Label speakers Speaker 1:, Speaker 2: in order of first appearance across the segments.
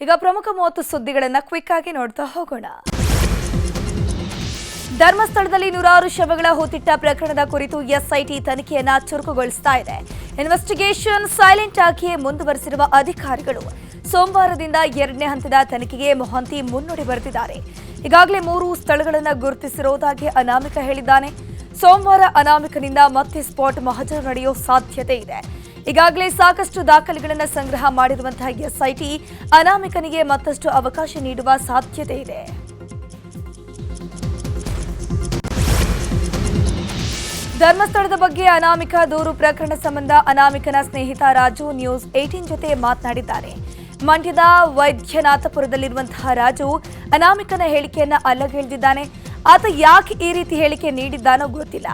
Speaker 1: ಈಗ ಪ್ರಮುಖ 30 ಸುದ್ದಿಗಳನ್ನು ಕ್ವಿಕ್ ಆಗಿ ನೋಡ್ತಾ ಹೋಗೋಣ. ಧರ್ಮಸ್ಥಳದಲ್ಲಿ ನೂರಾರು ಶವಗಳ ಹೂತಿಟ್ಟ ಪ್ರಕರಣದ ಕುರಿತು ಎಸ್ಐಟಿ ತನಿಖೆಯನ್ನ ಚುರುಕುಗೊಳಿಸ್ತಾ ಇದೆ. ಇನ್ವೆಸ್ಟಿಗೇಷನ್ ಸೈಲೆಂಟ್ ಆಗಿ ಮುಂದುವರೆಸಿರುವ ಅಧಿಕಾರಿಗಳು ಸೋಮವಾರದಿಂದ 2ನೇ ಹಂತದ ತನಿಖೆಗೆ ಮೊಹಂತಿ ಮುನ್ನುಡಿ ಬರೆದಿದ್ದಾರೆ. ಈಗಾಗಲೇ 3 ಸ್ಥಳಗಳನ್ನು ಗುರುತಿಸಿರುವುದಾಗಿ ಅನಾಮಿಕ ಹೇಳಿದ್ದಾನೆ. ಸೋಮವಾರ ಅನಾಮಿಕನಿಂದ ಮತ್ತೆ ಸ್ಪಾಟ್ ಮಹಜರು ನಡೆಯುವ ಸಾಧ್ಯತೆ ಇದೆ. ಈಗಾಗಲೇ ಸಾಕಷ್ಟು ದಾಖಲೆಗಳನ್ನು ಸಂಗ್ರಹ ಮಾಡಿರುವಂತಹ ಎಸ್ಐಟಿ ಅನಾಮಿಕನಿಗೆ ಮತ್ತಷ್ಟು ಅವಕಾಶ ನೀಡುವ ಸಾಧ್ಯತೆ ಇದೆ. ಧರ್ಮಸ್ಥಳದ ಬಗ್ಗೆ ಅನಾಮಿಕ ದೂರು ಪ್ರಕರಣ ಸಂಬಂಧ ಅನಾಮಿಕನ ಸ್ನೇಹಿತ ರಾಜು ನ್ಯೂಸ್ 18 ಜೊತೆ ಮಾತನಾಡಿದ್ದಾರೆ. ಮಂಡ್ಯದ ವೈದ್ಯನಾಥಪುರದಲ್ಲಿರುವಂತಹ ರಾಜು ಅನಾಮಿಕನ ಹೇಳಿಕೆಯನ್ನ ಅಲ್ಲಗೆಳೆದಿದ್ದಾನೆ. ಆತ ಯಾಕೆ ಈ ರೀತಿ ಹೇಳಿಕೆ ನೀಡಿದ್ದಾನೋ ಗೊತ್ತಿಲ್ಲ.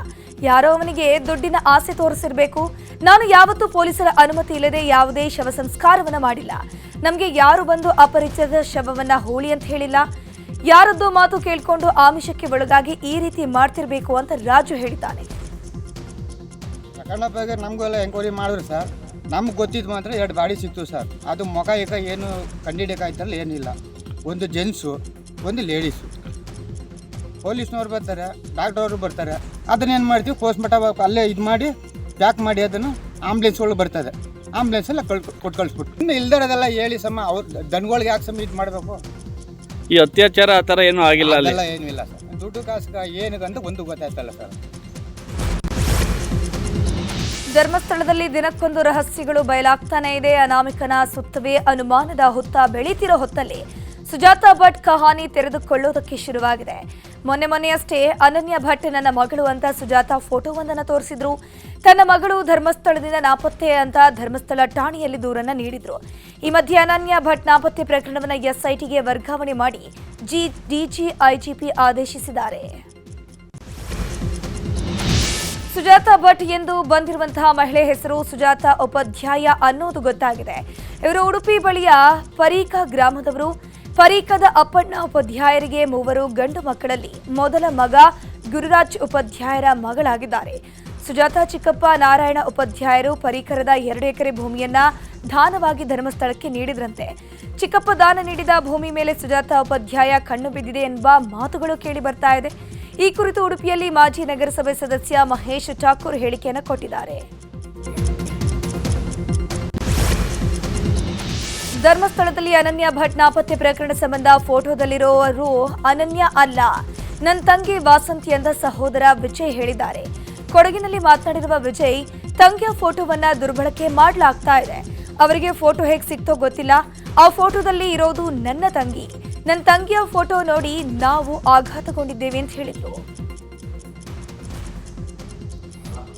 Speaker 1: ಯಾರೋ ಅವನಿಗೆ ದುಡ್ಡಿನ ಆಸೆ ತೋರಿಸಿರಬೇಕು. ನಾನು ಯಾವತ್ತೂ ಪೊಲೀಸರ ಅನುಮತಿ ಇಲ್ಲದೆ ಯಾವುದೇ ಶವ ಸಂಸ್ಕಾರವನ್ನ ಮಾಡಿಲ್ಲ. ನಮಗೆ ಯಾರು ಬಂದು ಅಪರಿಚಿತ ಶವವನ್ನ ಹೂಳಿ ಅಂತ ಹೇಳಿಲ್ಲ. ಯಾರದ್ದೋ ಮಾತು ಕೇಳ್ಕೊಂಡು ಆಮಿಷಕ್ಕೆ ಒಳಗಾಗಿ ಈ ರೀತಿ ಮಾಡ್ತಿರ್ಬೇಕು ಅಂತ ರಾಜು ಹೇಳಿದ್ದಾನೆ.
Speaker 2: ಪ್ರಕರಣ ಬಗ್ಗೆ ನಮಗೆಲ್ಲ ಎಂಕ್ವೈರಿ ಮಾಡಿದ್ರು ಸರ್. ನಮ್ಗೆ ಗೊತ್ತಿದ್ದು ಮಾತ್ರ 2 ಬಾಡಿ ಸಿಕ್ತು ಸರ್. ಅದು ಮೊಕ ಏನು ಕಂಡಿಡಿಯಕಾಯ್ತಲ್ಲ ಏನಿಲ್ಲ. ಒಂದು ಜೆಂಟ್ಸು, ಒಂದು ಲೇಡೀಸು. ಪೊಲೀಸ್ನವ್ರು ಬರ್ತಾರೆ, ಡಾಕ್ಟರ್ ಅವರು ಬರ್ತಾರೆ. ಅದನ್ನೇನು ಮಾಡ್ತೀವಿ, ಪೋಸ್ಟ್ಮಾರ್ಟಮ್ ಅಲ್ಲೇ ಇದು ಮಾಡಿ ಪ್ಯಾಕ್ ಮಾಡಿ ಅದನ್ನು ಆಂಬುಲೆನ್ಸ್ಗಳು ಬರ್ತದೆ. ಆಂಬುಲೆನ್ಸೆಲ್ಲ ಕೊಟ್ಟು ಕಳಿಸ್ಬಿಟ್ಟು ಇನ್ನು ಇಲ್ದಿರೋದೆಲ್ಲ ಹೇಳಿ ಅವ್ರು ದನಗಳಿಗೆ ಯಾಕೆ ಇದು ಮಾಡಬೇಕು.
Speaker 3: ಈ ಅತ್ಯಾಚಾರ ಆ ಥರ ಏನೂ ಆಗಿಲ್ಲ,
Speaker 2: ಅಲ್ಲೆಲ್ಲ ಏನೂ ಇಲ್ಲ ಸರ್. ದುಡ್ಡು ಕಾಸು ಏನಕ್ಕಂತ ಒಂದು ಗೊತ್ತಾಯ್ತಲ್ಲ ಸರ್.
Speaker 1: ಧರ್ಮಸ್ಥಳದಲ್ಲಿ ದಿನಕ್ಕೊಂದು ರಹಸ್ಯಗಳು ಬಯಲಾಗ್ತಾನೆ ಇದೆ. ಅನಾಮಿಕನ ಸುತ್ತವೇ ಅನುಮಾನದ ಹುತ್ತ ಬೆಳೀತಿರೋ ಹೊತ್ತಲ್ಲಿ ಸುಜಾತಾ ಭಟ್ ಕಹಾನಿ ತೆರೆದುಕೊಳ್ಳೋದಕ್ಕೆ ಶುರುವಾಗಿದೆ. ಮೊನ್ನೆಯಷ್ಟೇ ಅನನ್ಯ ಭಟ್ ನನ್ನ ಮಗಳು ಅಂತ ಸುಜಾತಾ ಫೋಟೋವೊಂದನ್ನು ತೋರಿಸಿದ್ರು. ತನ್ನ ಮಗಳು ಧರ್ಮಸ್ಥಳದಿಂದ ನಾಪತ್ತೆ ಅಂತ ಧರ್ಮಸ್ಥಳ ಠಾಣೆಯಲ್ಲಿ ದೂರನ್ನ ನೀಡಿದ್ರು. ಈ ಮಧ್ಯೆ ಅನನ್ಯ ಭಟ್ ನಾಪತ್ತೆ ಪ್ರಕರಣವನ್ನು ಎಸ್ಐಟಿಗೆ ವರ್ಗಾವಣೆ ಮಾಡಿ ಡಿಜಿಐಜಿಪಿ ಆದೇಶಿಸಿದ್ದಾರೆ. ಸುಜಾತಾ ಭಟ್ ಎಂದು ಬಂದಿರುವಂತಹ ಮಹಿಳೆ ಹೆಸರು ಸುಜಾತಾ ಉಪಾಧ್ಯಾಯ ಅನ್ನೋದು ಗೊತ್ತಾಗಿದೆ. ಇವರು ಉಡುಪಿ ಬಳಿಯ ಪರೀಕ ಗ್ರಾಮದವರು. ಪರೀಕದ ಅಪ್ಪಣ್ಣ ಉಪಾಧ್ಯಾಯರಿಗೆ 3 ಗಂಡು ಮಕ್ಕಳಲ್ಲಿ ಮೊದಲ ಮಗ ಗುರುರಾಜ್ ಉಪಾಧ್ಯಾಯರ ಮಗಳಾಗಿದ್ದಾರೆ. ಸುಜಾತಾ ಚಿಕ್ಕಪ್ಪ ನಾರಾಯಣ ಉಪಾಧ್ಯಾಯರು ಪರೀಕರದ 2 ಎಕರೆ ಭೂಮಿಯನ್ನ ದಾನವಾಗಿ ಧರ್ಮಸ್ಥಳಕ್ಕೆ ನೀಡಿದ್ರಂತೆ. ಚಿಕ್ಕಪ್ಪ ದಾನ ನೀಡಿದ ಭೂಮಿ ಮೇಲೆ ಸುಜಾತಾ ಉಪಾಧ್ಯಾಯ ಕಣ್ಣು ಬಿದ್ದಿದೆ ಎಂಬ ಮಾತುಗಳು ಕೇಳಿ ಬರ್ತಾ ಇದೆ. ಈ ಕುರಿತು ಉಡುಪಿಯಲ್ಲಿ ಮಾಜಿ ನಗರಸಭೆ ಸದಸ್ಯ ಮಹೇಶ್ ಠಾಕೂರ್ ಹೇಳಿಕೆಯನ್ನು ಕೊಟ್ಟಿದ್ದಾರೆ. ಧರ್ಮಸ್ಥಳದಲ್ಲಿ ಅನನ್ಯ ಭಟ್ ನಾಪತ್ತೆ ಪ್ರಕರಣ ಸಂಬಂಧ ಫೋಟೋದಲ್ಲಿರೋರು ಅನನ್ಯ ಅಲ್ಲ, ನನ್ನ ತಂಗಿ ವಾಸಂತಿ ಎಂದ ಸಹೋದರ ವಿಜಯ್ ಹೇಳಿದ್ದಾರೆ. ಕೊಡಗಿನಲ್ಲಿ ಮಾತನಾಡಿರುವ ವಿಜಯ್, ತಂಗಿಯ ಫೋಟೋವನ್ನ ದುರ್ಬಳಕೆ ಮಾಡಲಾಗ್ತಾ ಇದೆ. ಅವರಿಗೆ ಫೋಟೋ ಹೇಗೆ ಸಿಕ್ತೋ ಗೊತ್ತಿಲ್ಲ. ಆ ಫೋಟೋದಲ್ಲಿ ಇರೋದು ನನ್ನ ತಂಗಿ. ನನ್ನ ತಂಗಿಯ ಫೋಟೋ ನೋಡಿ ನಾವು ಆಘಾತಗೊಂಡಿದ್ದೇವೆ ಅಂತ ಹೇಳಿದ್ರು.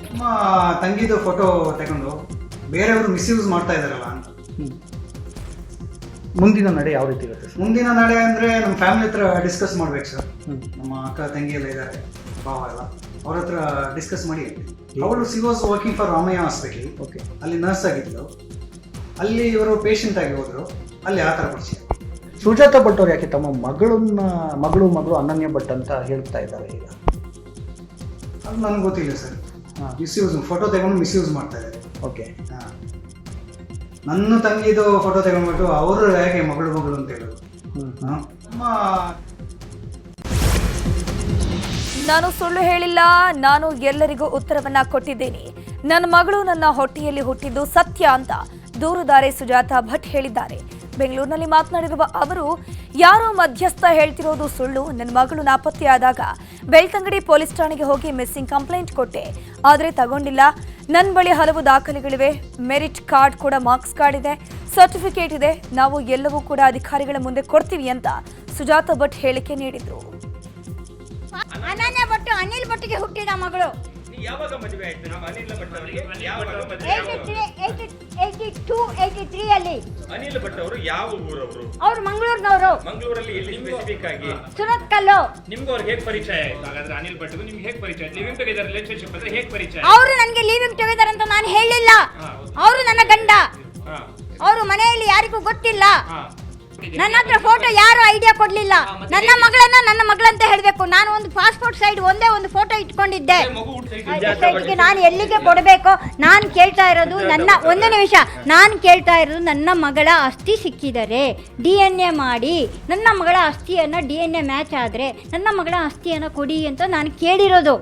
Speaker 4: ನಮ್ಮ ತಂಗಿದು ಫೋಟೋ ತಗೊಂಡು ಬೇರೆಯವರು ಮಿಸ್ಯೂಸ್ ಮಾಡ್ತಾ ಇದಾರಲ್ಲ ಅಂತ.
Speaker 5: ಮುಂದಿನ ನಡೆ ಯಾವ ರೀತಿ ಇರುತ್ತೆ?
Speaker 4: ಮುಂದಿನ ನಡೆ ಅಂದರೆ ನಮ್ಮ ಫ್ಯಾಮಿಲಿ ಹತ್ರ ಡಿಸ್ಕಸ್ ಮಾಡ್ಬೇಕು ಸರ್. ನಮ್ಮ ಅಕ್ಕ ತಂಗಿ ಎಲ್ಲ ಇದ್ದಾರೆ, ಭಾವ ಎಲ್ಲ, ಅವ್ರ ಹತ್ರ ಡಿಸ್ಕಸ್ ಮಾಡಿ. ಅವಳು C was working for Ramaiah hospital.
Speaker 5: Okay,
Speaker 4: ಅಲ್ಲಿ ನರ್ಸ್ ಆಗಿದ್ಲು. ಅಲ್ಲಿ ಇವರು ಪೇಷಂಟ್ ಆಗಿ ಹೋದ್ರು. ಅಲ್ಲಿ ಆ ಥರ ಪರಿಚಯ.
Speaker 5: ಸುಜಾತಾ ಭಟ್ ಅವ್ರು ಯಾಕೆ ತಮ್ಮ ಮಗಳು ಅನನ್ಯ ಭಟ್ ಅಂತ ಹೇಳ್ತಾ ಇದ್ದಾರೆ ಈಗ?
Speaker 4: ಅದು ನನಗೆ ಗೊತ್ತಿಲ್ಲ ಸರ್. ಮಿಸ್ಯೂಸ್ ಫೋಟೋ ತಗೊಂಡು ಮಿಸ್ಯೂಸ್ ಮಾಡ್ತಾ ಇದ್ದಾರೆ.
Speaker 5: ಓಕೆ,
Speaker 4: ನನ್ನ ತಂಗಿದು ಫೋಟೋ ತಗೊಂಡ್ಬಿಟ್ಟು ಅವರು ಹೇಗೆ ಮಗಳು ಅಂತ ಹೇಳೋದು.
Speaker 1: ನಾನು ಸುಳ್ಳು ಹೇಳಿಲ್ಲ, ನಾನು ಎಲ್ಲರಿಗೂ ಉತ್ತರವನ್ನ ಕೊಟ್ಟಿದ್ದೇನೆ. ನನ್ನ ಮಗಳು ನನ್ನ ಹೊಟ್ಟೆಯಲ್ಲಿ ಹುಟ್ಟಿದ್ದು ಸತ್ಯ ಅಂತ ದೂರುದಾರೆ ಸುಜಾತಾ ಭಟ್ ಹೇಳಿದ್ದಾರೆ. ಬೆಂಗಳೂರಿನಲ್ಲಿ ಮಾತನಾಡಿರುವ ಅವರು, ಯಾರೋ ಮಧ್ಯಸ್ಥ ಹೇಳ್ತಿರೋದು ಸುಳ್ಳು. ನನ್ನ ಮಗಳು ನಾಪತ್ತೆಯಾದಾಗ ಬೆಳ್ತಂಗಡಿ ಪೊಲೀಸ್ ಠಾಣೆಗೆ ಹೋಗಿ ಮಿಸ್ಸಿಂಗ್ ಕಂಪ್ಲೇಂಟ್ ಕೊಟ್ಟೆ, ಆದರೆ ತಗೊಂಡಿಲ್ಲ. ನನ್ನ ಬಳಿ ಹಲವು ದಾಖಲೆಗಳಿವೆ. ಮೆರಿಟ್ ಕಾರ್ಡ್ ಕೂಡ, ಮಾರ್ಕ್ಸ್ ಕಾರ್ಡ್ ಇದೆ, ಸರ್ಟಿಫಿಕೇಟ್ ಇದೆ. ನಾವು ಎಲ್ಲವೂ ಕೂಡ ಅಧಿಕಾರಿಗಳ ಮುಂದೆ ಕೊಡ್ತೀವಿ ಅಂತ ಸುಜಾತಾ ಭಟ್ ಹೇಳಿಕೆ ನೀಡಿದ್ರು.
Speaker 6: ಅನನ್ಯ ಭಟ್ ಅನಿಲ್ ಭಟ್ಗೆ ಹುಟ್ಟಿದ ಮಗಳು.
Speaker 7: ಯಾವಾಗ ಮದುವೆ ಆಯ್ತು ನಮ್ಮ ಅನಿಲ್ ಭಟ್ ಅವರಿಗೆ?
Speaker 6: 82-83 ಅಲ್ಲಿ.
Speaker 7: ಅನಿಲ್ ಭಟ್ ಅವರು ಯಾವ ಊರವರು?
Speaker 6: ಅವರು ಮಂಗಳೂರಿನವರು.
Speaker 7: ಮಂಗಳೂರಲ್ಲಿ ಎಲ್ಲಿ ಸ್ಪೆಸಿಫಿಕ್ ಆಗಿ?
Speaker 6: ಸುರತ್ಕಲ್ಲು.
Speaker 7: ನಿಮ್ಗೂ ಅವ್ರಿಗೆ ಹೇಗೆ ಪರಿಚಯ ಆಯ್ತು? ಹಾಗಾದ್ರೆ ಅನಿಲ್ ಭಟ್ಗೂ ನಿಮ್ಗೆ ಹೇಗೆ ಪರಿಚಯ ಆಯ್ತು? ಲಿವಿಂಗ್ ಟುಗೆದರ್ ರಿಲೇಶನ್ಶಿಪ್ ಅಂದ್ರೆ ಹೇಗೆ ಪರಿಚಯ?
Speaker 6: ಅವರು ನನಗೆ ಲಿವಿಂಗ್ ಟುಗೆದರ್ ಅಂತ ನಾನು ಹೇಳಿಲ್ಲ. ಅವರು ನನ್ನ ಗಂಡ. ಅವರು ಮನೆಯಲ್ಲಿ ಯಾರಿಗೂ ಗೊತ್ತಿಲ್ಲ. ನನ್ನ ಹತ್ರ ಫೋಟೋ ಯಾರು ಐಡಿಯಾ ಕೊಡ್ಲಿಲ್ಲ. ನನ್ನ ಮಗಳನ್ನ ನನ್ನ ಮಗಳಂತ ಹೇಳ್ಬೇಕು. ನಾನು ಒಂದು ಪಾಸ್ಪೋರ್ಟ್ ಸೈಡ್ ಒಂದೇ ಒಂದು ಫೋಟೋ ಇಟ್ಕೊಂಡಿದ್ದೆ. ಸೊಸೈಟಿಗೆ ನಾನು ಎಲ್ಲಿಗೆ ಕೊಡಬೇಕು? ನಾನು ಕೇಳ್ತಾ ಇರೋದು ಒಂದು ನಿಮಿಷ, ನಾನು ಕೇಳ್ತಾ ಇರೋದು ನನ್ನ ಮಗಳ ಅಸ್ಥಿ ಸಿಕ್ಕಿದರೆ DNA ಮಾಡಿ ನನ್ನ ಮಗಳ ಅಸ್ಥಿಯನ್ನು DNA ಮ್ಯಾಚ್ ಆದರೆ ನನ್ನ ಮಗಳ ಅಸ್ಥಿಯನ್ನು ಕೊಡಿ ಅಂತ ನಾನು ಕೇಳಿರೋದು.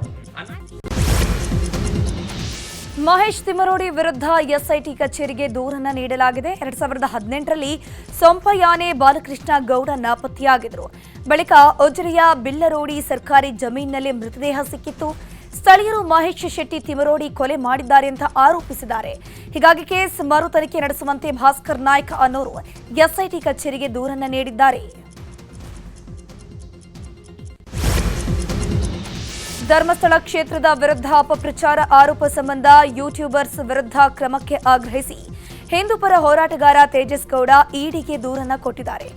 Speaker 1: ಮಹೇಶ್ ತಿಮರೋಡಿ ವಿರುದ್ಧ ಎಸ್ಐಟಿ ಕಚೇರಿಗೆ ದೂರನ್ನ ನೀಡಲಾಗಿದೆ. 2018ರಲ್ಲಿ ಸೊಂಪಯಾನೆ ಬಾಲಕೃಷ್ಣ ಗೌಡ ನಾಪತ್ತೆಯಾಗಿದ್ರು. ಬಳಿಕ ಉಜಿರೆಯ ಬಿಲ್ಲರೋಡಿ ಸರ್ಕಾರಿ ಜಮೀನಿನಲ್ಲಿ ಮೃತದೇಹ ಸಿಕ್ಕಿತ್ತು. ಸ್ಥಳೀಯರು ಮಹೇಶ್ ಶೆಟ್ಟಿ ತಿಮರೋಡಿ ಕೊಲೆ ಮಾಡಿದ್ದಾರೆ ಅಂತ ಆರೋಪಿಸಿದ್ದಾರೆ. ಹೀಗಾಗಿ ಕೇಸ್ ಮರು ತನಿಖೆ ನಡೆಸುವಂತೆ ಭಾಸ್ಕರ್ ನಾಯ್ಕ ಅನ್ನೋರು ಎಸ್ಐಟಿ ಕಚೇರಿಗೆ ದೂರನ್ನ ನೀಡಿದ್ದಾರೆ. ಧರ್ಮಸ್ಥಳ ಕ್ಷೇತ್ರದ ವಿರುದ್ಧ ಅಪಪ್ರಚಾರ ಆರೋಪ ಸಂಬಂಧ ಯೂಟ್ಯೂಬರ್ಸ್ ವಿರುದ್ಧ ಕ್ರಮಕ್ಕೆ ಆಗ್ರಹಿಸಿ ಹಿಂದೂಪರ ಹೋರಾಟಗಾರ ತೇಜಸ್ ಗೌಡ ಇಡಿಗೆ ದೂರನ್ನ ಕೊಟ್ಟಿದ್ದಾರೆ.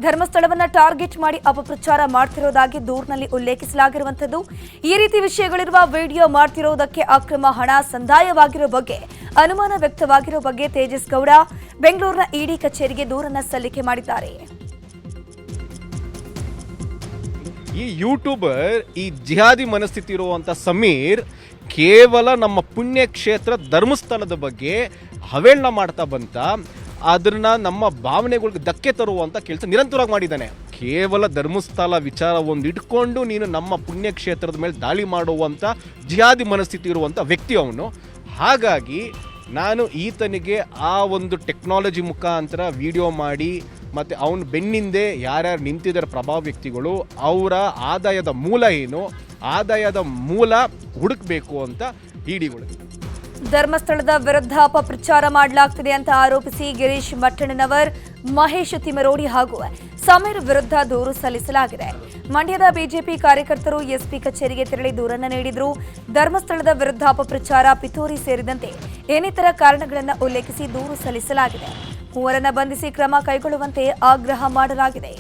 Speaker 1: ಧರ್ಮಸ್ಥಳವನ್ನ ಟಾರ್ಗೆಟ್ ಮಾಡಿ ಅಪಪ್ರಚಾರ ಮಾಡ್ತಿರೋದಾಗಿ ದೂರಿನಲ್ಲಿ ಉಲ್ಲೇಖಿಸಲಾಗಿರುವಂತದ್ದು. ಈ ರೀತಿ ವಿಷಯಗಳಿರುವ ವಿಡಿಯೋ ಮಾಡ್ತಿರೋದಕ್ಕೆ ಅಕ್ರಮ ಹಣ ಸಂದಾಯವಾಗಿರೋ ಬಗ್ಗೆ ಅನುಮಾನ ವ್ಯಕ್ತವಾಗಿರೋ ಬಗ್ಗೆ ತೇಜಸ್ ಗೌಡ ಬೆಂಗಳೂರಿನ ಇಡಿ ಕಚೇರಿಗೆ ದೂರನ್ನ ಸಲ್ಲಿಕೆ ಮಾಡಿದ್ದಾರೆ.
Speaker 8: ಈ ಯೂಟ್ಯೂಬರ್, ಈ ಜಿಹಾದಿ ಮನಸ್ಥಿತಿ ಇರುವಂಥ ಸಮೀರ್ ಕೇವಲ ನಮ್ಮ ಪುಣ್ಯಕ್ಷೇತ್ರ ಧರ್ಮಸ್ಥಳದ ಬಗ್ಗೆ ಹವೇಳನ ಮಾಡ್ತಾ ಬಂತ ಅದನ್ನ ನಮ್ಮ ಭಾವನೆಗಳಿಗೆ ಧಕ್ಕೆ ತರುವಂಥ ಕೆಲಸ ನಿರಂತರವಾಗಿ ಮಾಡಿದ್ದಾನೆ. ಕೇವಲ ಧರ್ಮಸ್ಥಳ ವಿಚಾರ ಒಂದು ಇಟ್ಕೊಂಡು ನೀನು ನಮ್ಮ ಪುಣ್ಯಕ್ಷೇತ್ರದ ಮೇಲೆ ದಾಳಿ ಮಾಡುವಂಥ ಜಿಹಾದಿ ಮನಸ್ಥಿತಿ ಇರುವಂಥ ವ್ಯಕ್ತಿ ಅವನು. ಹಾಗಾಗಿ ನಾನು ಈತನಿಗೆ ಆ ಒಂದು ಟೆಕ್ನಾಲಜಿ ಮುಖಾಂತರ ವಿಡಿಯೋ ಮಾಡಿ ಮತ್ತು ಅವನ ಬೆನ್ನಿಂದೆ ಯಾರ್ಯಾರು ನಿಂತಿದ್ದಾರೆ ಪ್ರಭಾವ ವ್ಯಕ್ತಿಗಳು, ಅವರ ಆದಾಯದ ಮೂಲ ಏನು, ಆದಾಯದ ಮೂಲ ಹುಡುಕಬೇಕು ಅಂತ ಇಡಿಗಳಿಗೆ
Speaker 1: ಧರ್ಮಸ್ಥಳದ ವಿರುದ್ಧ ಅಪಪ್ರಚಾರ ಮಾಡಲಾಗ್ತಿದೆ ಅಂತ ಆರೋಪಿಸಿ ಗಿರೀಶ್ ಮಟ್ಟಣ್ಣನವರ್, ಮಹೇಶ್ ತಿಮರೋಡಿ ಹಾಗೂ ಸಮೀರ್ ವಿರುದ್ಧ ದೂರು ಸಲ್ಲಿಸಲಾಗಿದೆ. ಮಂಡ್ಯದ ಬಿಜೆಪಿ ಕಾರ್ಯಕರ್ತರು ಎಸ್ಪಿ ಕಚೇರಿಗೆ ತೆರಳಿ ದೂರನ್ನ ನೀಡಿದ್ರು. ಧರ್ಮಸ್ಥಳದ ವಿರುದ್ಧ ಅಪಪ್ರಚಾರ, ಪಿತೂರಿ ಸೇರಿದಂತೆ ಇನ್ನಿತರ ಕಾರಣಗಳನ್ನು ಉಲ್ಲೇಖಿಸಿ ದೂರು ಸಲ್ಲಿಸಲಾಗಿದೆ. ಮೂವರನ್ನ ಬಂಧಿಸಿ ಕ್ರಮ ಕೈಗೊಳ್ಳುವಂತೆ ಆಗ್ರಹ ಮಾಡಲಾಗಿದೆ.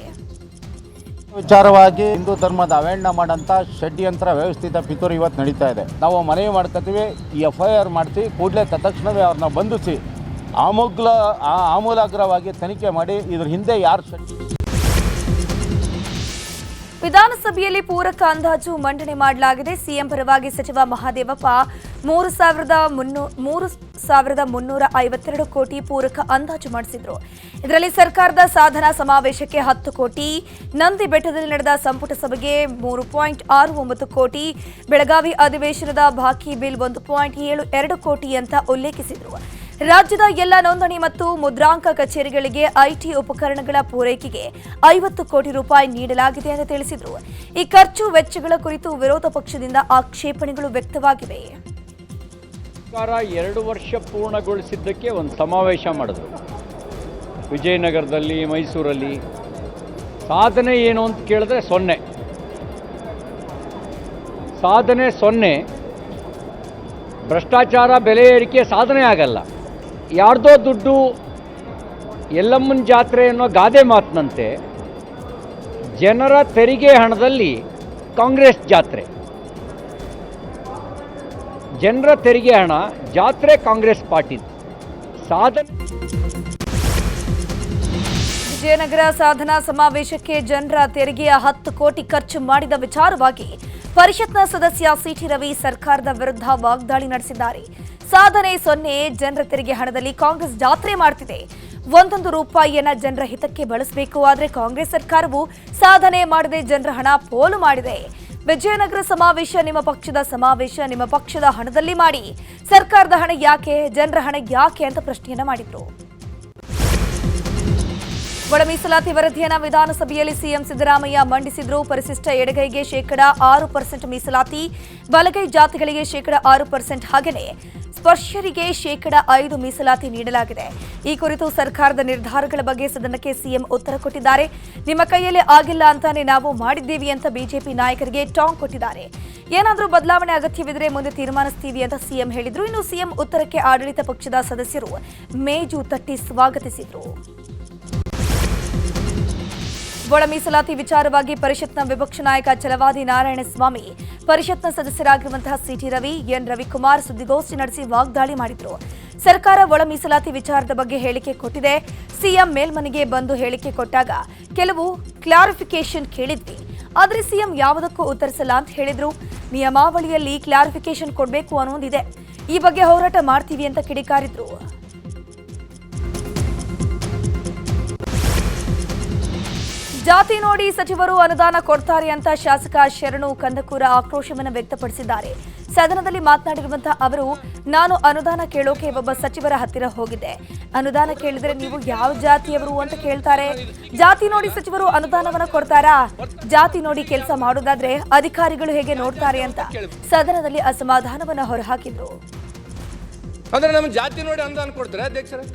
Speaker 9: ವಿಚಾರವಾಗಿ ಹಿಂದೂ ಧರ್ಮದ ಅವೇಳನ ಮಾಡೋಂಥ ಷಡ್ಯಂತ್ರ ವ್ಯವಸ್ಥಿತ ಪಿತೂರಿ ಇವತ್ತು ನಡೀತಾ ಇದೆ. ನಾವು ಮನವಿ ಮಾಡ್ಕೊತೀವಿ, ಈ FIR ಮಾಡಿಸಿ ಕೂಡಲೇ ತಕ್ಷಣವೇ ಅವ್ರನ್ನ ಬಂಧಿಸಿ ಆಮೂಲಾಗ್ರವಾಗಿ ತನಿಖೆ ಮಾಡಿ ಇದ್ರ ಹಿಂದೆ ಯಾರು.
Speaker 1: ವಿಧಾನಸಭೆಯಲ್ಲಿ ಪೂರಕ ಅಂದಾಜು ಮಂಡನೆ ಮಾಡಲಾಗಿದೆ. ಸಿಎಂ ಪರವಾಗಿ ಸಚಿವ ಮಹಾದೇವಪ್ಪ 3,352 ಕೋಟಿ ಪೂರಕ ಅಂದಾಜು ಮಾಡಿಸಿದ್ರು. ಇದರಲ್ಲಿ ಸರ್ಕಾರದ ಸಾಧನಾ ಸಮಾವೇಶಕ್ಕೆ 10 ಕೋಟಿ, ನಂದಿ ಬೆಟ್ಟದಲ್ಲಿ ನಡೆದ ಸಂಪುಟ ಸಭೆಗೆ 3.69 ಕೋಟಿ, ಬೆಳಗಾವಿ ಅಧಿವೇಶನದ ಬಾಕಿ ಬಿಲ್ 1.72 ಕೋಟಿ ಅಂತ ಉಲ್ಲೇಖಿಸಿದ್ರು. ರಾಜ್ಯದ ಎಲ್ಲ ನೋಂದಣಿ ಮತ್ತು ಮುದ್ರಾಂಕ ಕಚೇರಿಗಳಿಗೆ IT ಉಪಕರಣಗಳ ಪೂರೈಕೆಗೆ 50 ಕೋಟಿ ರೂಪಾಯಿ ನೀಡಲಾಗಿದೆ ಎಂದು ತಿಳಿಸಿದರು. ಈ ಖರ್ಚು ವೆಚ್ಚಗಳ ಕುರಿತು ವಿರೋಧ ಪಕ್ಷದಿಂದ ಆಕ್ಷೇಪಣೆಗಳು ವ್ಯಕ್ತವಾಗಿವೆ.
Speaker 10: ಸರ್ಕಾರ 2 ವರ್ಷ ಪೂರ್ಣಗೊಳಿಸಿದ್ದಕ್ಕೆ ಒಂದು ಸಮಾವೇಶ ಮಾಡಿದ್ರು ವಿಜಯನಗರದಲ್ಲಿ, ಮೈಸೂರಲ್ಲಿ. ಸಾಧನೆ ಏನು ಅಂತ ಕೇಳಿದ್ರೆ 0. ಸಾಧನೆ 0. ಭ್ರಷ್ಟಾಚಾರ, ಬೆಲೆ ಏರಿಕೆ ಸಾಧನೆ ಆಗಲ್ಲ. ಯಾರ್ದೋ ದುಡ್ಡು ಎಲ್ಲಮ್ಮನ ಜಾತ್ರೆ ಅನ್ನೋ ಗಾದೆ ಮಾತಿನಂತೆ ಜನರ ತೆರಿಗೆ ಹಣದಲ್ಲಿ ಕಾಂಗ್ರೆಸ್ ಜಾತ್ರೆ, ಜನರ ತೆರಿಗೆ ಹಣ ಜಾತ್ರೆ ಕಾಂಗ್ರೆಸ್ ಪಾರ್ಟಿ ಸಾಧನೆ.
Speaker 1: ವಿಜಯನಗರ ಸಾಧನಾ ಸಮಾವೇಶಕ್ಕೆ ಜನರ ತೆರಿಗೆಯ 10 ಕೋಟಿ ಖರ್ಚು ಮಾಡಿದ ವಿಚಾರವಾಗಿ ಪರಿಷತ್ನ ಸದಸ್ಯ ಸಿಟಿ ರವಿ ಸರ್ಕಾರದ ವಿರುದ್ಧ ವಾಗ್ದಾಳಿ ನಡೆಸಿದ್ದಾರೆ. ಸಾಧನೆ 0, ಜನರ ತೆರಿಗೆ ಹಣದಲ್ಲಿ ಕಾಂಗ್ರೆಸ್ ಜಾತ್ರೆ ಮಾಡ್ತಿದೆ. 1 ರೂಪಾಯಿಯನ್ನ ಜನರ ಹಿತಕ್ಕೆ ಬಳಸಬೇಕು. ಆದರೆ ಕಾಂಗ್ರೆಸ್ ಸರ್ಕಾರವು ಸಾಧನೆ ಮಾಡದೆ ಜನರ ಹಣ ಪೋಲು ಮಾಡಿದೆ. ವಿಜಯನಗರ ಸಮಾವೇಶ ನಿಮ್ಮ ಪಕ್ಷದ ಸಮಾವೇಶ, ನಿಮ್ಮ ಪಕ್ಷದ ಹಣದಲ್ಲಿ ಮಾಡಿ, ಸರ್ಕಾರದ ಹಣ ಯಾಕೆ, ಜನರ ಹಣ ಯಾಕೆ ಅಂತ ಪ್ರಶ್ನೆಯನ್ನ ಮಾಡಿದ್ರು. ಒಳ ಮೀಸಲಾತಿ ವರದಿಯನ್ನ ವಿಧಾನಸಭೆಯಲ್ಲಿ ಸಿಎಂ ಸಿದ್ದರಾಮಯ್ಯ ಮಂಡಿಸಿದ್ರು. ಪರಿಶಿಷ್ಟ ಎಡಗೈಗೆ 6% ಮೀಸಲಾತಿ, ಬಲಗೈ ಜಾತಿಗಳಿಗೆ 6%, ಹಾಗೆಯೇ ಸ್ಪರ್ಶರಿಗೆ 5% ಮೀಸಲಾತಿ ನೀಡಲಾಗಿದೆ. ಈ ಕುರಿತು ಸರ್ಕಾರದ ನಿರ್ಧಾರಗಳ ಬಗ್ಗೆ ಸದನಕ್ಕೆ ಸಿಎಂ ಉತ್ತರ ಕೊಟ್ಟಿದ್ದಾರೆ. ನಿಮ್ಮ ಕೈಯಲ್ಲಿ ಆಗಿಲ್ಲ ಅಂತಾನೆ ನಾವು ಮಾಡಿದ್ದೀವಿ ಅಂತ ಬಿಜೆಪಿ ನಾಯಕರಿಗೆ ಟಾಂಗ್ ಕೊಟ್ಟಿದ್ದಾರೆ. ಏನಾದರೂ ಬದಲಾವಣೆ ಅಗತ್ಯವಿದ್ರೆ ಮುಂದೆ ತೀರ್ಮಾನಿಸ್ತೀವಿ ಅಂತ ಸಿಎಂ ಹೇಳಿದ್ರು. ಇನ್ನು ಸಿಎಂ ಉತ್ತರಕ್ಕೆ ಆಡಳಿತ ಪಕ್ಷದ ಸದಸ್ಯರು ಮೇಜು ತಟ್ಟಿ ಸ್ವಾಗತಿಸಿದ್ರು. ಒಳ ಮೀಸಲಾತಿ ವಿಚಾರವಾಗಿ ಪರಿಷತ್ನ ವಿಪಕ್ಷ ನಾಯಕ ಛಲವಾದಿ ನಾರಾಯಣಸ್ವಾಮಿ, ಪರಿಷತ್ನ ಸದಸ್ಯರಾಗಿರುವಂತಹ ಸಿಟಿ ರವಿ, ಎನ್ ರವಿಕುಮಾರ್ ಸುದ್ದಿಗೋಷ್ಠಿ ನಡೆಸಿ ವಾಗ್ದಾಳಿ ಮಾಡಿದ್ರು. ಸರ್ಕಾರ ಒಳ ಮೀಸಲಾತಿ ವಿಚಾರದ ಬಗ್ಗೆ ಹೇಳಿಕೆ ಕೊಟ್ಟಿದೆ. ಸಿಎಂ ಮೇಲ್ಮನೆಗೆ ಬಂದು ಹೇಳಿಕೆ ಕೊಟ್ಟಾಗ ಕೆಲವು ಕ್ಲಾರಿಫಿಕೇಶನ್ ಕೇಳಿದ್ವಿ, ಆದರೆ ಸಿಎಂ ಯಾವುದಕ್ಕೂ ಉತ್ತರಿಸಲ್ಲ ಅಂತ ಹೇಳಿದ್ರು. ನಿಯಮಾವಳಿಯಲ್ಲಿ ಕ್ಲಾರಿಫಿಕೇಶನ್ ಕೊಡಬೇಕು ಅನ್ನೋದಿದೆ, ಈ ಬಗ್ಗೆ ಹೋರಾಟ ಮಾಡ್ತೀವಿ ಅಂತ ಕಿಡಿಕಾರಿದ್ರು. ಜಾತಿ ನೋಡಿ ಸಚಿವರು ಅನುದಾನ ಕೊಡ್ತಾರೆ ಅಂತ ಶಾಸಕ ಶರಣು ಕಂದಕೂರ ಆಕ್ರೋಶವನ್ನು ವ್ಯಕ್ತಪಡಿಸಿದ್ದಾರೆ. ಸದನದಲ್ಲಿ ಮಾತನಾಡಿರುವಂತಹ ಅವರು, ನಾನು ಅನುದಾನ ಕೇಳೋಕೆ ಒಬ್ಬ ಸಚಿವರ ಹತ್ತಿರ ಹೋಗಿದ್ದೆ. ಅನುದಾನ ಕೇಳಿದ್ರೆ ನೀವು ಯಾವ ಜಾತಿಯವರು ಅಂತ ಕೇಳ್ತಾರೆ. ಜಾತಿ ನೋಡಿ ಸಚಿವರು ಅನುದಾನವನ್ನ ಕೊಡ್ತಾರಾ? ಜಾತಿ ನೋಡಿ ಕೆಲಸ ಮಾಡೋದಾದ್ರೆ ಅಧಿಕಾರಿಗಳು ಹೇಗೆ ನೋಡ್ತಾರೆ ಅಂತ ಸದನದಲ್ಲಿ ಅಸಮಾಧಾನವನ್ನ ಹೊರಹಾಕಿದ್ರು.
Speaker 11: ಅಂದ್ರೆ ನಮ್ಮ ಜಾತಿ ನೋಡಿ ಅನುದಾನ ಕೊಡ್ತಾರೆ ಅಧ್ಯಕ್ಷರೇ?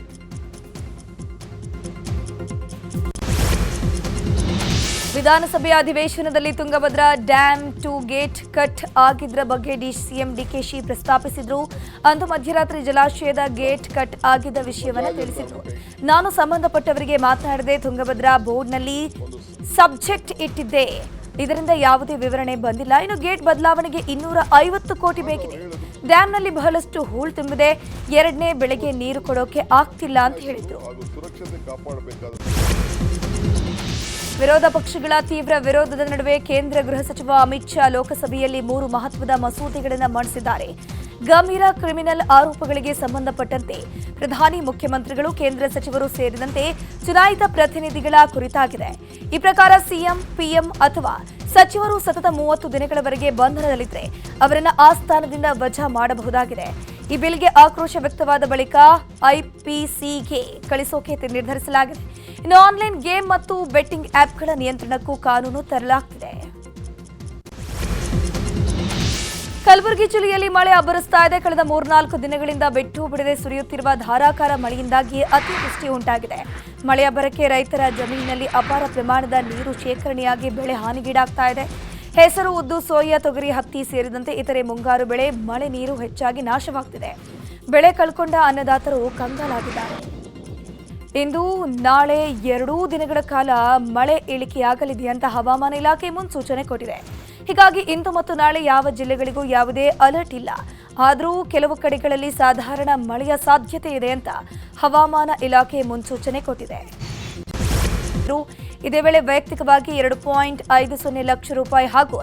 Speaker 1: ವಿಧಾನಸಭೆ ಅಧಿವೇಶನದಲ್ಲಿ ತುಂಗಭದ್ರಾ ಡ್ಯಾಂ 2 ಗೇಟ್ ಕಟ್ ಆಗಿದ್ರ ಬಗ್ಗೆ ಸಿಎಂ ಡಿಕೆಶಿ ಪ್ರಸ್ತಾಪಿಸಿದ್ರು. ಅಂದು ಮಧ್ಯರಾತ್ರಿ ಜಲಾಶಯದ ಗೇಟ್ ಕಟ್ ಆಗಿದ್ದ ವಿಷಯವನ್ನು ತಿಳಿಸಿದ್ರು. ನಾನು ಸಂಬಂಧಪಟ್ಟವರಿಗೆ ಮಾತನಾಡದೆ ತುಂಗಭದ್ರಾ ಬೋರ್ಡ್ನಲ್ಲಿ ಸಬ್ಜೆಕ್ಟ್ ಇಟ್ಟಿದ್ದೆ, ಇದರಿಂದ ಯಾವುದೇ ವಿವರಣೆ ಬಂದಿಲ್ಲ. ಇನ್ನು ಗೇಟ್ ಬದಲಾವಣೆಗೆ 250 ಕೋಟಿ ಬೇಕಿದೆ. ಡ್ಯಾಂನಲ್ಲಿ ಬಹಳಷ್ಟು ಹೂಳು ತುಂಬಿದೆ, ಎರಡನೇ ಬೆಳೆಗೆ ನೀರು ಕೊಡೋಕೆ ಆಗ್ತಿಲ್ಲ ಅಂತ ಹೇಳಿದ್ರು. ವಿರೋಧ ಪಕ್ಷಗಳ ತೀವ್ರ ವಿರೋಧದ ನಡುವೆ ಕೇಂದ್ರ ಗೃಹ ಸಚಿವ ಅಮಿತ್ ಶಾ ಲೋಕಸಭೆಯಲ್ಲಿ 3 ಮಹತ್ವದ ಮಸೂದೆಗಳನ್ನು ಮಂಡಿಸಿದ್ದಾರೆ. ಗಂಭೀರ ಕ್ರಿಮಿನಲ್ ಆರೋಪಗಳಿಗೆ ಸಂಬಂಧಪಟ್ಟಂತೆ ಪ್ರಧಾನಿ, ಮುಖ್ಯಮಂತ್ರಿಗಳು, ಕೇಂದ್ರ ಸಚಿವರು ಸೇರಿದಂತೆ ಚುನಾಯಿತ ಪ್ರತಿನಿಧಿಗಳ ಕುರಿತಾಗಿದೆ. ಈ ಪ್ರಕಾರ ಸಿಎಂ, ಪಿಎಂ ಅಥವಾ ಸಚಿವರು ಸತತ 30 ದಿನಗಳವರೆಗೆ ಬಂಧನದಲ್ಲಿದ್ದರೆ ಅವರನ್ನು ಆ ಸ್ಥಾನದಿಂದ ವಜಾ ಮಾಡಬಹುದಾಗಿದೆ. ಈ ಬಿಲ್ಗೆ ಆಕ್ರೋಶ ವ್ಯಕ್ತವಾದ ಬಳಿಕ ಐಪಿಸಿಗೆ ಕಳಿಸೋಕೆ ನಿರ್ಧರಿಸಲಾಗಿದೆ. ಇನ್ನು ಆನ್ಲೈನ್ ಗೇಮ್ ಮತ್ತು ಬೆಟ್ಟಿಂಗ್ ಆಪ್ಗಳ ನಿಯಂತ್ರಣಕ್ಕೂ ಕಾನೂನು ತರಲಾಗ್ತಿದೆ. ಕಲಬುರಗಿ ಜಿಲ್ಲೆಯಲ್ಲಿ ಮಳೆ ಅಬ್ಬರಿಸ್ತಾ ಇದೆ. ಕಳೆದ 3-4 ದಿನಗಳಿಂದ ಬಿಟ್ಟು ಬಿಡದೆ ಸುರಿಯುತ್ತಿರುವ ಧಾರಾಕಾರ ಮಳೆಯಿಂದಾಗಿ ಅತಿವೃಷ್ಟಿ ಉಂಟಾಗಿದೆ. ಮಳೆ ಅಬ್ಬರಕ್ಕೆ ರೈತರ ಜಮೀನಿನಲ್ಲಿ ಅಪಾರ ಪ್ರಮಾಣದ ನೀರು ಶೇಖರಣೆಯಾಗಿ ಬೆಳೆ ಹಾನಿಗೀಡಾಗ್ತಾ ಇದೆ. ಹೆಸರು, ಉದ್ದು, ಸೋಯಾ, ತೊಗರಿ, ಹತ್ತಿ ಸೇರಿದಂತೆ ಇತರೆ ಮುಂಗಾರು ಬೆಳೆ ಮಳೆ ನೀರು ಹೆಚ್ಚಾಗಿ ನಾಶವಾಗ್ತಿದೆ. ಬೆಳೆ ಕಳ್ಕೊಂಡ ಅನ್ನದಾತರು ಕಂಗಾಲಾಗಿದ್ದಾರೆ. ಇಂದು ನಾಳೆ 2 ದಿನಗಳ ಕಾಲ ಮಳೆ ಇಳಿಕೆಯಾಗಲಿದೆ ಅಂತ ಹವಾಮಾನ ಇಲಾಖೆ ಮುನ್ಸೂಚನೆ ಕೊಟ್ಟಿದೆ. ಹೀಗಾಗಿ ಇಂದು ಮತ್ತು ನಾಳೆ ಯಾವ ಜಿಲ್ಲೆಗಳಿಗೂ ಯಾವುದೇ ಅಲರ್ಟ್ ಇಲ್ಲ. ಆದರೂ ಕೆಲವು ಕಡೆಗಳಲ್ಲಿ ಸಾಧಾರಣ ಮಳೆಯ ಸಾಧ್ಯತೆ ಇದೆ ಅಂತ ಹವಾಮಾನ ಇಲಾಖೆ ಮುನ್ಸೂಚನೆ ಕೊಟ್ಟಿದೆ. ಇದೇ ವೇಳೆ ವೈಯಕ್ತಿಕವಾಗಿ 2.50 ಲಕ್ಷ ರೂಪಾಯಿ ಹಾಗೂ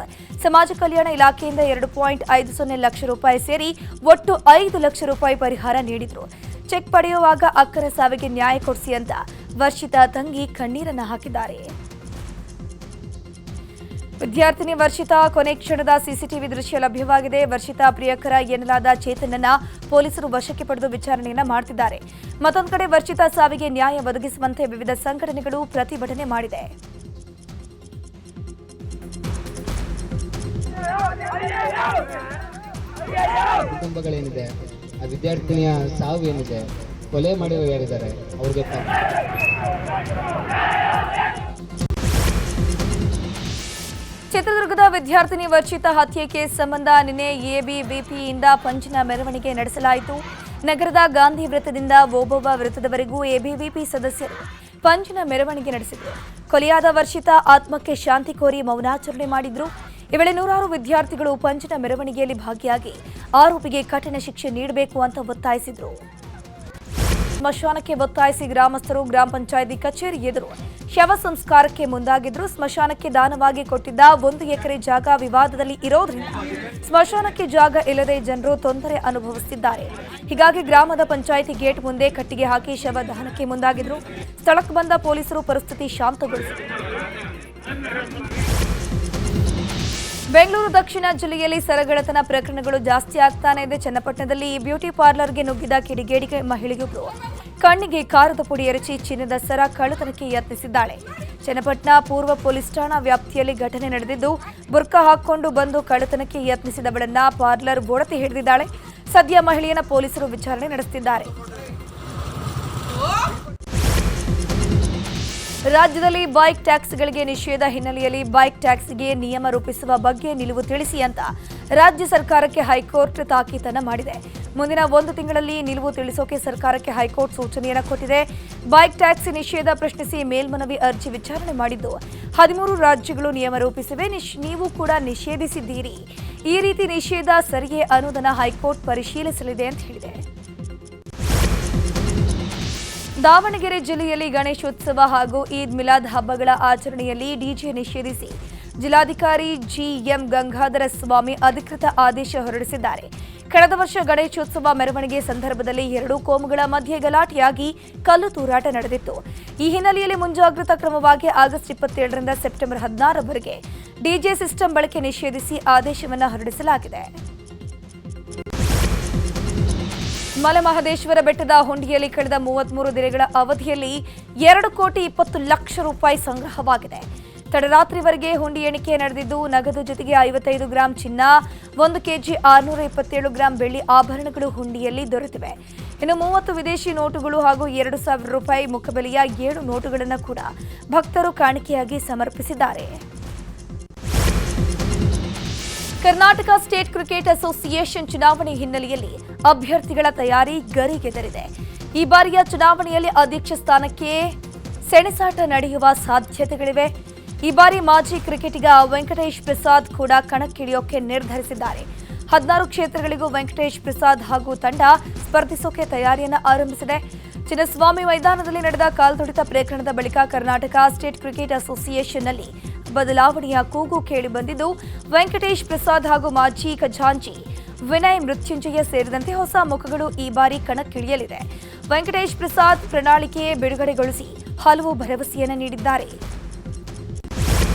Speaker 1: ಸಮಾಜ ಕಲ್ಯಾಣ ಇಲಾಖೆಯಿಂದ 2.50 ಲಕ್ಷ ರೂಪಾಯಿ ಸೇರಿ ಒಟ್ಟು 5 ಲಕ್ಷ ರೂಪಾಯಿ ಪರಿಹಾರ ನೀಡಿದ್ರು. ಚೆಕ್ ಪಡೆಯುವಾಗ ಅಕ್ಕರ ಸಾವಿಗೆ ನ್ಯಾಯ ಕೊಡಿಸಿ ಅಂತ ವರ್ಷಿತಾ ತಂಗಿ ಕಣ್ಣೀರನ್ನ ಹಾಕಿದ್ದಾರೆ. ವಿದ್ಯಾರ್ಥಿನಿ ವರ್ಷಿತಾ ಕೊನೆ ಕ್ಷಣದ ಸಿಸಿಟಿವಿ ದೃಶ್ಯ ಲಭ್ಯವಾಗಿದೆ. ವರ್ಷಿತಾ ಪ್ರಿಯಕರ ಎನ್ನಲಾದ ಚೇತನನ್ನ ಪೊಲೀಸರು ವಶಕ್ಕೆ ಪಡೆದು ವಿಚಾರಣೆಯನ್ನ ಮಾಡುತ್ತಿದ್ದಾರೆ. ಮತ್ತೊಂದು ಕಡೆ ವರ್ಷಿತಾ ಸಾವಿಗೆ ನ್ಯಾಯ ಒದಗಿಸುವಂತೆ ವಿವಿಧ ಸಂಘಟನೆಗಳು ಪ್ರತಿಭಟನೆ ಮಾಡಿದೆ.
Speaker 12: ಕುಟುಂಬಗಳೇನಿದೆ, ಆ ವಿದ್ಯಾರ್ಥಿನಿಯ ಸಾವು ಏನಿದೆ, ಕೊಲೆ ಮಾಡಿರೋ ಯಾರಿದ್ದಾರೆ ಅವ್ರಿಗೆ
Speaker 1: ಚಿತ್ರದುರ್ಗದ ವಿದ್ಯಾರ್ಥಿನಿ ವರ್ಷಿತಾ ಹತ್ಯೆ ಕೇಸ್ ಸಂಬಂಧ ನಿನ್ನೆ ಎಬಿವಿಪಿಯಿಂದ ಪಂಚಿನ ಮೆರವಣಿಗೆ ನಡೆಸಲಾಯಿತು. ನಗರದ ಗಾಂಧಿ ವೃತ್ತದಿಂದ ಓಬವ್ವ ವೃತ್ತದವರೆಗೂ ಎಬಿವಿಪಿ ಸದಸ್ಯರು ಪಂಚಿನ ಮೆರವಣಿಗೆ ನಡೆಸಿದರು. ಕೊಲೆಯಾದ ವರ್ಷಿತಾ ಆತ್ಮಕ್ಕೆ ಶಾಂತಿ ಕೋರಿ ಮೌನಾಚರಣೆ ಮಾಡಿದ್ರು. ಈ ವೇಳೆ ನೂರಾರು ವಿದ್ಯಾರ್ಥಿಗಳು ಪಂಚಿನ ಮೆರವಣಿಗೆಯಲ್ಲಿ ಭಾಗಿಯಾಗಿ ಆರೋಪಿಗೆ ಕಠಿಣ ಶಿಕ್ಷೆ ನೀಡಬೇಕು ಅಂತ ಒತ್ತಾಯಿಸಿದ್ರು. ಸ್ಮಶಾನಕ್ಕೆ ಒತ್ತಾಯಿಸಿ ಗ್ರಾಮಸ್ಥರು ಗ್ರಾಮ ಪಂಚಾಯಿತಿ ಕಚೇರಿ ಎದುರು ಶವ ಸಂಸ್ಕಾರಕ್ಕೆ ಮುಂದಾಗಿದ್ರು. ಸ್ಮಶಾನಕ್ಕೆ ದಾನವಾಗಿ ಕೊಟ್ಟಿದ್ದ 1 ಎಕರೆ ಜಾಗ ವಿವಾದದಲ್ಲಿ ಇರೋದ್ರಿಂದ ಸ್ಮಶಾನಕ್ಕೆ ಜಾಗ ಇಲ್ಲದೆ ಜನರು ತೊಂದರೆ ಅನುಭವಿಸುತ್ತಿದ್ದಾರೆ. ಹೀಗಾಗಿ ಗ್ರಾಮದ ಪಂಚಾಯಿತಿ ಗೇಟ್ ಮುಂದೆ ಕಟ್ಟಿಗೆ ಹಾಕಿ ಶವ ದಹನಕ್ಕೆ ಮುಂದಾಗಿದ್ರು. ಸ್ಥಳಕ್ಕೆ ಬಂದ ಪೊಲೀಸರು ಪರಿಸ್ಥಿತಿ ಶಾಂತಗೊಳಿಸಿದರು. ಬೆಂಗಳೂರು ದಕ್ಷಿಣ ಜಿಲ್ಲೆಯಲ್ಲಿ ಸರಗಳ್ಳತನ ಪ್ರಕರಣಗಳು ಜಾಸ್ತಿ ಆಗ್ತಾನೆ ಇದೆ. ಚನ್ನಪಟ್ಟಣದಲ್ಲಿ ಬ್ಯೂಟಿ ಪಾರ್ಲರ್ಗೆ ನುಗ್ಗಿದ ಕಿಡಿಗೇಡಿಗೆ ಮಹಿಳೆಯೊಬ್ಬರು ಕಣ್ಣಿಗೆ ಕಾರದ ಪುಡಿ ಎರಚಿ ಚಿನ್ನದ ಸರ ಕಳ್ಳತನಕ್ಕೆ ಯತ್ನಿಸಿದ್ದಾಳೆ. ಚನ್ನಪಟ್ಟಣ ಪೂರ್ವ ಪೊಲೀಸ್ ಠಾಣಾ ವ್ಯಾಪ್ತಿಯಲ್ಲಿ ಘಟನೆ ನಡೆದಿದ್ದು, ಬುರ್ಕಾ ಹಾಕಿಕೊಂಡು ಬಂದು ಕಳ್ಳತನಕ್ಕೆ ಯತ್ನಿಸಿದವಳನ್ನ ಪಾರ್ಲರ್ ಒಡತಿ ಹಿಡಿದಿದ್ದಾಳೆ. ಸದ್ಯ ಮಹಿಳೆಯನ್ನ ಪೊಲೀಸರು ವಿಚಾರಣೆ ನಡೆಸುತ್ತಿದ್ದಾರೆ. ರಾಜ್ಯದಲ್ಲಿ ಬೈಕ್ ಟ್ಯಾಕ್ಸ್ಗಳಿಗೆ ನಿಷೇಧ ಹಿನ್ನೆಲೆಯಲ್ಲಿ ಬೈಕ್ ಟ್ಯಾಕ್ಸ್ಗೆ ನಿಯಮ ರೂಪಿಸುವ ಬಗ್ಗೆ ನಿಲುವು ತಿಳಿಸಿ ಅಂತ ರಾಜ್ಯ ಸರ್ಕಾರಕ್ಕೆ ಹೈಕೋರ್ಟ್ ತಾಕೀತನ್ನ ಮಾಡಿದೆ. ಮುಂದಿನ 1 ತಿಂಗಳಲ್ಲಿ ನಿಲುವು ತಿಳಿಸೋಕೆ ಸರ್ಕಾರಕ್ಕೆ ಹೈಕೋರ್ಟ್ ಸೂಚನೆಯನ್ನು ಕೊಟ್ಟಿದೆ. ಬೈಕ್ ಟ್ಯಾಕ್ಸ್ ನಿಷೇಧ ಪ್ರಶ್ನಿಸಿ ಮೇಲ್ಮನವಿ ಅರ್ಜಿ ವಿಚಾರಣೆ ಮಾಡಿದ್ದು 13 ರಾಜ್ಯಗಳು ನಿಯಮ ರೂಪಿಸಿವೆ. ನೀವು ಕೂಡ ನಿಷೇಧಿಸಿದ್ದೀರಿ. ಈ ರೀತಿ ನಿಷೇಧ ಸರಿಯೇ ಅನ್ನೋದನ್ನ ಹೈಕೋರ್ಟ್ ಪರಿಶೀಲಿಸಲಿದೆ ಅಂತ ಹೇಳಿದೆ. ದಾವಣಗೆರೆ ಜಿಲ್ಲೆಯಲ್ಲಿ ಗಣೇಶೋತ್ಸವ ಹಾಗೂ ಈದ್ ಮಿಲಾದ್ ಹಬ್ಬಗಳ ಆಚರಣೆಯಲ್ಲಿ ಡಿಜೆ ನಿಷೇಧಿಸಿ ಜಿಲ್ಲಾಧಿಕಾರಿ ಜಿಎಂ ಗಂಗಾಧರ ಸ್ವಾಮಿ ಅಧಿಕೃತ ಆದೇಶ ಹೊರಡಿಸಿದ್ದಾರೆ. ಕಳೆದ ವರ್ಷ ಗಣೇಶೋತ್ಸವ ಮೆರವಣಿಗೆ ಸಂದರ್ಭದಲ್ಲಿ ಎರಡೂ ಕೋಮುಗಳ ಮಧ್ಯೆ ಗಲಾಟೆಯಾಗಿ ಕಲ್ಲು ತೂರಾಟ ನಡೆದಿತ್ತು. ಈ ಹಿನ್ನೆಲೆಯಲ್ಲಿ ಮುಂಜಾಗ್ರತಾ ಕ್ರಮವಾಗಿ ಆಗಸ್ಟ್ 27ರಿಂದ ಸೆಪ್ಟೆಂಬರ್ 16ರವರೆಗೆ ಡಿಜೆ ಸಿಸ್ಟಂ ಬಳಕೆ ನಿಷೇಧಿಸಿ ಆದೇಶವನ್ನು ಹೊರಡಿಸಲಾಗಿದೆ. ಮಲೆಮಹದೇಶ್ವರ ಬೆಟ್ಟದ ಹುಂಡಿಯಲ್ಲಿ ಕಳೆದ 33 ದಿನಗಳ ಅವಧಿಯಲ್ಲಿ 2,20,00,000 ರೂಪಾಯಿ ಸಂಗ್ರಹವಾಗಿದೆ. ತಡರಾತ್ರಿವರೆಗೆ ಹುಂಡಿ ಎಣಿಕೆ ನಡೆದಿದ್ದು ನಗದು ಜೊತೆಗೆ 55 ಗ್ರಾಂ ಚಿನ್ನ, 1 ಕೆಜಿ 627 ಗ್ರಾಂ ಬೆಳ್ಳಿ ಆಭರಣಗಳು ಹುಂಡಿಯಲ್ಲಿ ದೊರೆತಿವೆ. ಇನ್ನು 30 ವಿದೇಶಿ ನೋಟುಗಳು ಹಾಗೂ 2,000 ರೂಪಾಯಿ ಮುಖಬೆಲೆಯ 7 ನೋಟುಗಳನ್ನು ಕೂಡ ಭಕ್ತರು ಕಾಣಿಕೆಯಾಗಿ ಸಮರ್ಪಿಸಿದ್ದಾರೆ. ಕರ್ನಾಟಕ ಸ್ಟೇಟ್ ಕ್ರಿಕೆಟ್ ಅಸೋಸಿಯೇಷನ್ ಚುನಾವಣೆ ಹಿನ್ನೆಲೆಯಲ್ಲಿ ಅಭ್ಯರ್ಥಿಗಳ ತಯಾರಿ ಗರಿಗೆದರಿದೆ. ಈ ಬಾರಿಯ ಚುನಾವಣೆಯಲ್ಲಿ ಅಧ್ಯಕ್ಷ ಸ್ಥಾನಕ್ಕೆ ಸೆಣಸಾಟ ನಡೆಯುವ ಸಾಧ್ಯತೆಗಳಿವೆ. ಈ ಬಾರಿ ಮಾಜಿ ಕ್ರಿಕೆಟಿಗ ವೆಂಕಟೇಶ್ ಪ್ರಸಾದ್ ಕೂಡ ಕಣಕ್ಕಿಳಿಯೋಕೆ ನಿರ್ಧರಿಸಿದ್ದಾರೆ. 16 ಕ್ಷೇತ್ರಗಳಿಗೂ ವೆಂಕಟೇಶ್ ಪ್ರಸಾದ್ ಹಾಗೂ ತಂಡ ಸ್ಪರ್ಧಿಸೋಕೆ ತಯಾರಿಯನ್ನು ಆರಂಭಿಸಿದೆ. ಚಿನ್ನಸ್ವಾಮಿ ಮೈದಾನದಲ್ಲಿ ನಡೆದ ಕಾಲ್ತುಳಿತ ಪ್ರಕರಣದ ಬಳಿಕ ಕರ್ನಾಟಕ ಸ್ಟೇಟ್ ಕ್ರಿಕೆಟ್ ಅಸೋಸಿಯೇಷನ್ನಲ್ಲಿ ಬದಲಾವಣೆಯ ಕೂಗು ಕೇಳಿಬಂದಿದ್ದು, ವೆಂಕಟೇಶ್ ಪ್ರಸಾದ್ ಹಾಗೂ ಮಾಜಿ ಖಜಾಂಚಿ ವಿನಯ್ ಮೃತ್ಯುಂಜಯ ಸೇರಿದಂತೆ ಹೊಸ ಮುಖಗಳು ಈ ಬಾರಿ ಕಣಕ್ಕಿಳಿಯಲಿದೆ. ವೆಂಕಟೇಶ್ ಪ್ರಸಾದ್ ಪ್ರಣಾಳಿಕೆ ಬಿಡುಗಡೆಗೊಳಿಸಿ ಹಲವು ಭರವಸೆಯನ್ನು ನೀಡಿದ್ದಾರೆ.